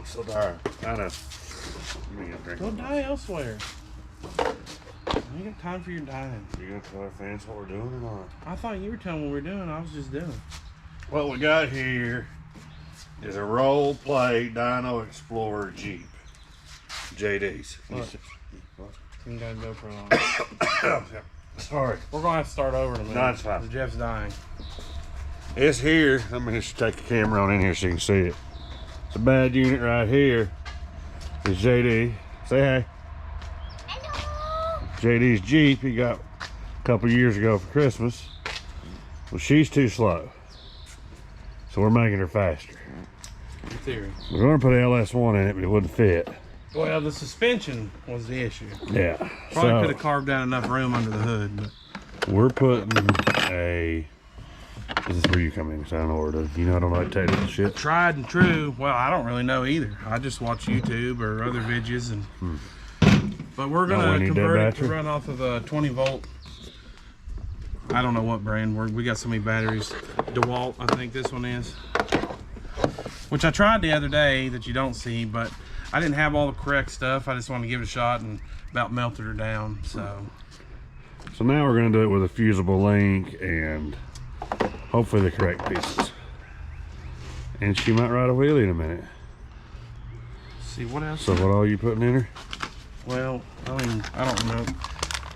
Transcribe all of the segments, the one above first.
I'm still tired. I know. Go die elsewhere. I ain't got time for your dying. You gonna tell our fans what we're doing or not? I thought you were telling what we're doing. I was just doing. What we got here is a roll play Dyno Explorer Jeep. JD's. You gotta go for a long. Sorry. We're gonna have to start over in a minute. No, it's fine. Jeff's dying. It's here. Let me just take the camera on in here so you can see it. It's a bad unit right here. It's JD. Say hey. Hello. JD's Jeep he got a couple years ago for Christmas. Well, she's too slow. So we're making her faster. In theory. We're going to put LS1 in it, but it wouldn't fit. Well, the suspension was the issue. Yeah. Probably could have carved out enough room under the hood, but we're putting a... This is where you come in, because I don't know where to... You know I don't like technical shit. Tried and true. Well, I don't really know either. I just watch YouTube or other videos, and but we're gonna convert it to run off of a 20 volt. I don't know what brand. We got so many batteries. Dewalt, I think this one is. Which I tried the other day that you don't see, but I didn't have all the correct stuff. I just wanted to give it a shot and about melted her down. So now we're gonna do it with a fusible link and hopefully the correct pieces. And she might ride a wheelie in a minute. See what else? So what all you putting in her? Well, I mean, I don't know.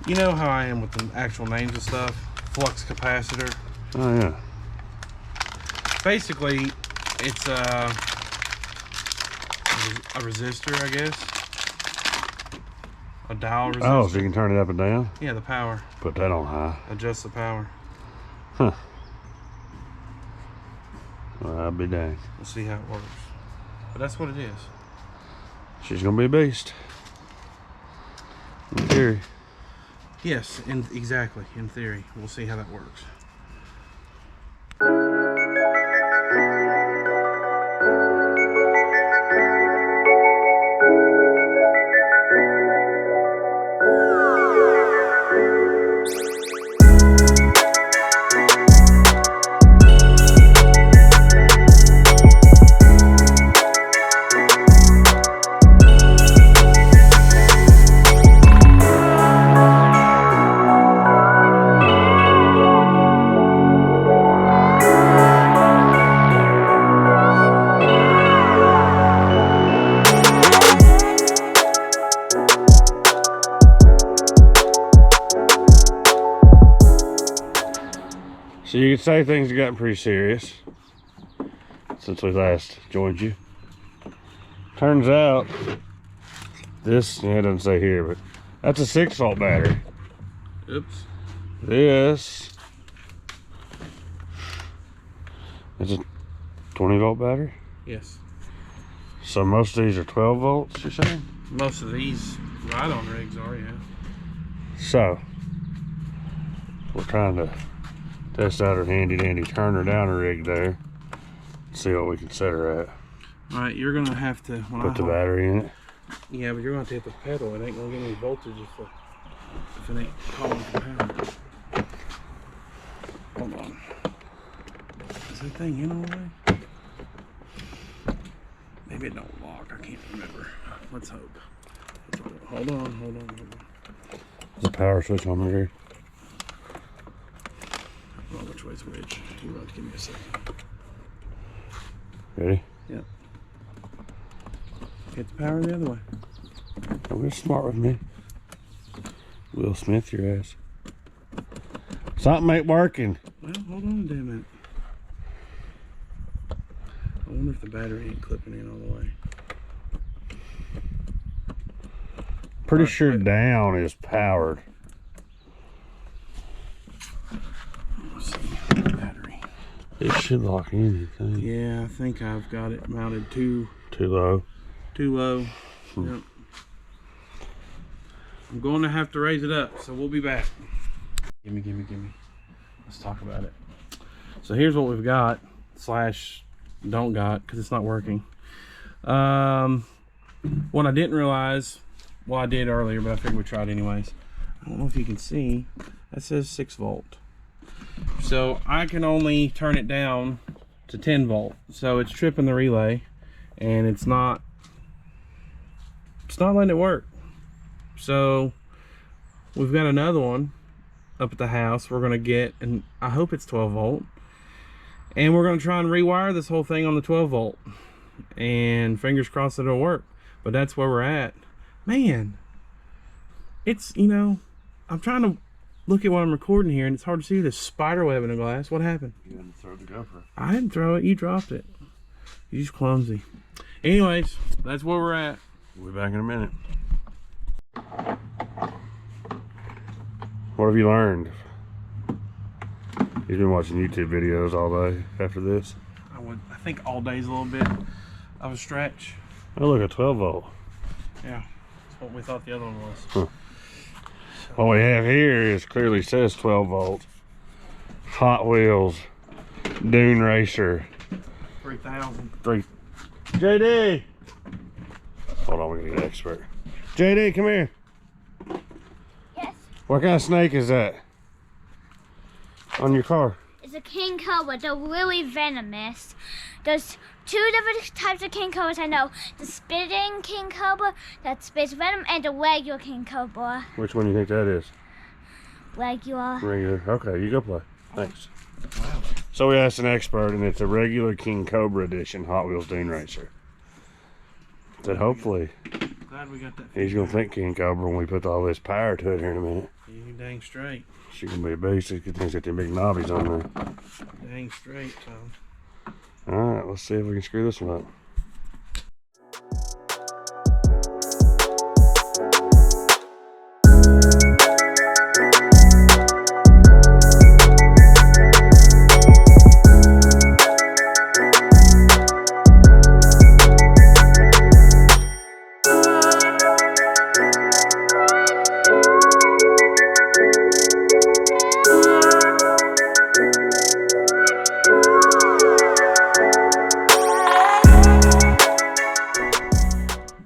You know how I am with the actual names of stuff. Flux capacitor. Oh yeah. Basically, it's a resistor, I guess. A dial resistor. Oh, so you can turn it up and down? Yeah, the power. Put that on high. Adjust the power. Huh. Well, I'll be dang. We'll see how it works. But that's what it is. She's gonna be a beast. In theory. Yes, exactly. In theory. We'll see how that works. So you could say things have gotten pretty serious since we last joined you. Turns out, this, it doesn't say here, but that's a 6 volt battery. Oops. This is a 20 volt battery? Yes. So most of these are 12 volts, you're saying? Most of these ride-on rigs are, yeah. So, we're trying to test out our handy dandy turner downer rig there. See what we can set her at. Alright, you're gonna have to put the battery in it. Yeah, but you're gonna have to hit the pedal. It ain't gonna get any voltage if it ain't calling for power. Hold on. Is that thing in all the way? Maybe it don't lock. I can't remember. Let's hope. Hold on. There's a power switch on here. I don't know which way's which. You have to give me a second. Ready? Yep. Hit the power the other way. Don't get smart with me. Will Smith your ass. Something ain't working. Well, hold on a damn minute. I wonder if the battery ain't clipping in all the way. Pretty sure down is powered. Let's see. Battery. It should lock in, you think? Yeah, I think I've got it mounted too low. Too low. Yep. I'm going to have to raise it up, so we'll be back. Gimme. Let's talk about it. So here's what we've got, slash don't got, because it's not working. What I didn't realize, well, I did earlier, but I figured we'd try it anyways. I don't know if you can see, that says 6 volt. So I can only turn it down to 10 volt. So it's tripping the relay, and it's not it's not letting it work. So we've got another one up at the house we're gonna get, and I hope it's 12 volt. And we're gonna try and rewire this whole thing on the 12 volt. And fingers crossed it'll work. But that's where we're at. Man, it's, you know, I'm trying to look at what I'm recording here, and it's hard to see this spider web in the glass. What happened? You didn't throw the GoPro. I didn't throw it. You dropped it. You're just clumsy. Anyways, that's where we're at. We'll be back in a minute. What have you learned? You've been watching YouTube videos all day after this. I think all day's a little bit of a stretch. Oh, look, a 12 volt. Yeah, that's what we thought the other one was. Huh. What we have here is clearly says 12 volt. Hot Wheels Dune Racer 3000. JD! Hold on, we're gonna get an expert. JD, come here. Yes. What kind of snake is that on your car? It's a king cobra. They're really venomous. There's two different types of king cobras I know. The spitting king cobra that spits venom, and the regular king cobra. Which one do you think that is? Regular. Regular. Okay, you go play. Thanks. Wow. So we asked an expert, and it's a regular King Cobra edition Hot Wheels Dune Racer. That hopefully Glad we got that. he's gonna think King Cobra when we put all this power to it here in a minute. You dang straight. She can be a beast. She thinks that them big knobbies on there. Dang straight, Tom. All right, let's see if we can screw this one up.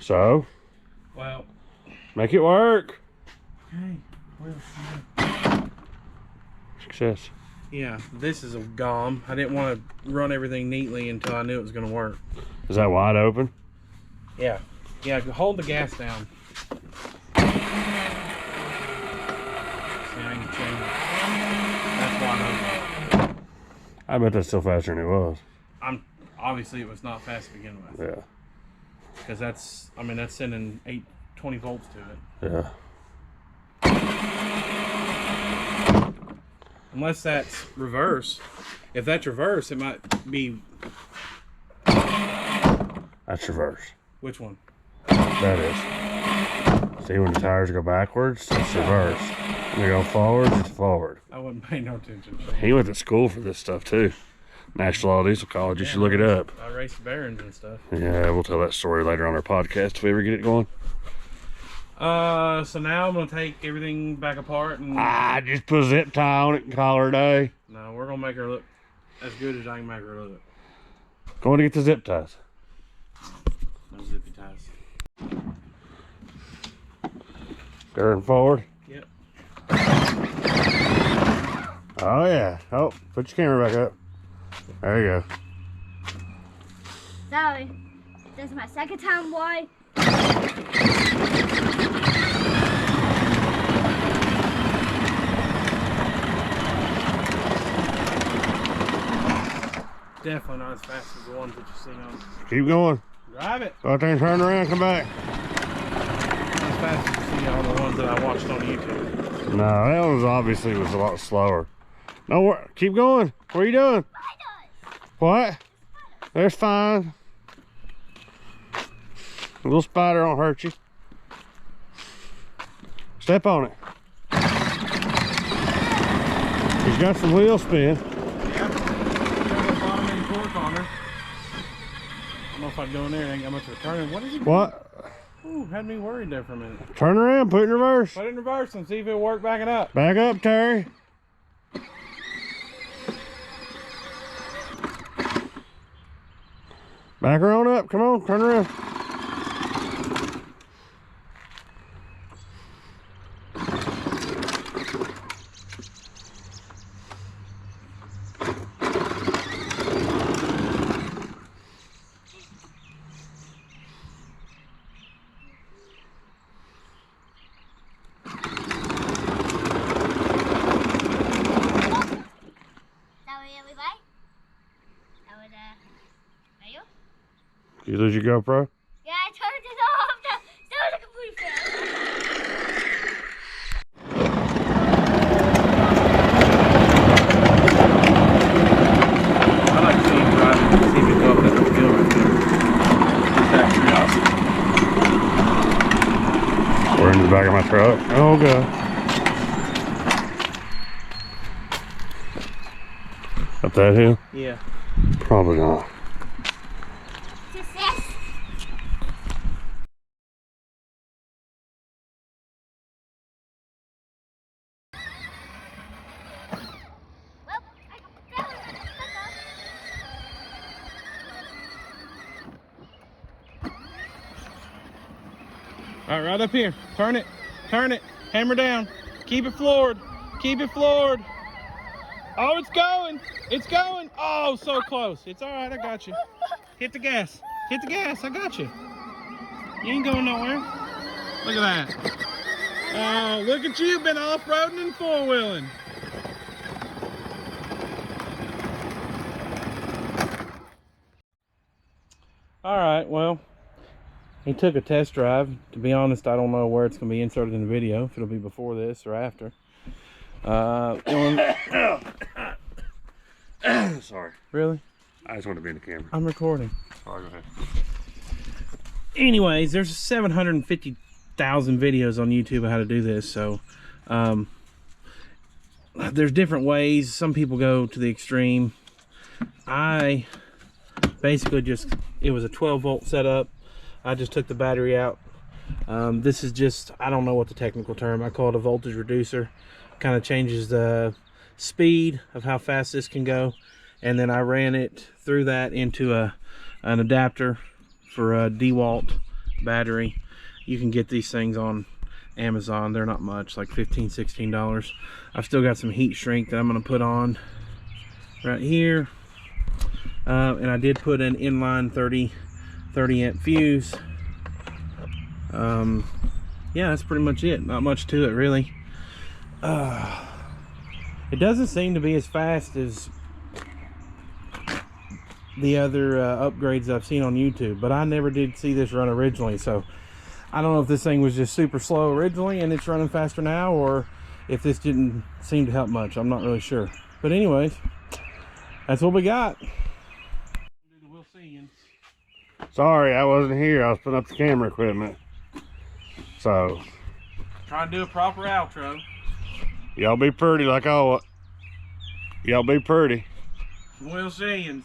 So, Well, make it work. okay. Well, Success. yeah, this is a GOM. I didn't want to run everything neatly until I knew it was going to work. Is that wide open? Yeah. Yeah, hold the gas down. See, I can change it. That's wide open. I bet that's still faster than it was. Obviously it was not fast to begin with. Yeah. Because that's sending 20 volts to it. Yeah. Unless that's reverse. If that's reverse, it might be. That's reverse. Which one? That is. See, when the tires go backwards, it's reverse. When they go forwards, it's forward. I wouldn't pay no attention. He went to school for this stuff too. National Law Diesel College. You should look it up. I race Barons and stuff. Yeah, we'll tell that story later on our podcast if we ever get it going. So now I'm gonna take everything back apart and. Just put a zip tie on it and call her a day. No, we're gonna make her look as good as I can make her look. Going to get the zip ties. No zippy ties. Turn forward. Yep. Oh yeah. Oh, put your camera back up. There you go. Sorry. This is my second time, boy. Definitely not as fast as the ones that you see on. Keep going. Drive it. Go out there and turn around, come back. Not as fast as you see on the ones that I watched on YouTube. No, that one was obviously a lot slower. No, keep going. What are you doing? What? There's fine. A little spider won't hurt you. Step on it. He's got some wheel spin. Yeah. Bottom end torque on her. I don't know if I'd go in there and ain't got much of a turn. What is he doing? What? Ooh, had me worried there for a minute. Turn around, put it in reverse. Put it in reverse and see if it'll work backing up. Back up, Terry. Back her on up. Come on, turn around. You lose your GoPro? Yeah, I turned it off. That was a complete fail. I like to see him driving and see me go up that little hill right there. Just out of curiosity. We're in the back of my truck. Oh, God. Up that hill? Yeah. Probably not. Success. Well, I fell in the All right, right up here. Turn it. Turn it. Hammer down. Keep it floored. Keep it floored. Oh, it's going. It's going. Oh, so close. It's all right. I got you. Hit the gas. Hit the gas. I got you. You ain't going nowhere. Look at that. Oh, look at you. Been off-roading and four-wheeling. All right, well, he took a test drive. To be honest, I don't know where it's going to be inserted in the video, if it'll be before this or after. Sorry. Really? I just want to be in the camera. I'm recording. Sorry, go ahead. Anyways, there's 750,000 videos on YouTube of how to do this, so there's different ways. Some people go to the extreme. I basically just, it was a 12-volt setup. I just took the battery out. This is just, I don't know what the technical term, I call it a voltage reducer. Kind of changes the speed of how fast this can go. And then I ran it through that into an adapter for a Dewalt battery. You can get these things on Amazon. They're not much, like $15–16. I've still got some heat shrink that I'm going to put on right here. And I did put an inline 30 amp fuse. Yeah, that's pretty much it. Not much to it, really. It doesn't seem to be as fast as the other upgrades I've seen on YouTube, but I never did see this run originally, so I don't know if this thing was just super slow originally and it's running faster now, or if this didn't seem to help much. I'm not really sure. But anyways, that's what we got. Sorry, I wasn't here. I was putting up the camera equipment. So, Trying to do a proper outro. y'all be pretty like always. Y'all be pretty. We'll see you.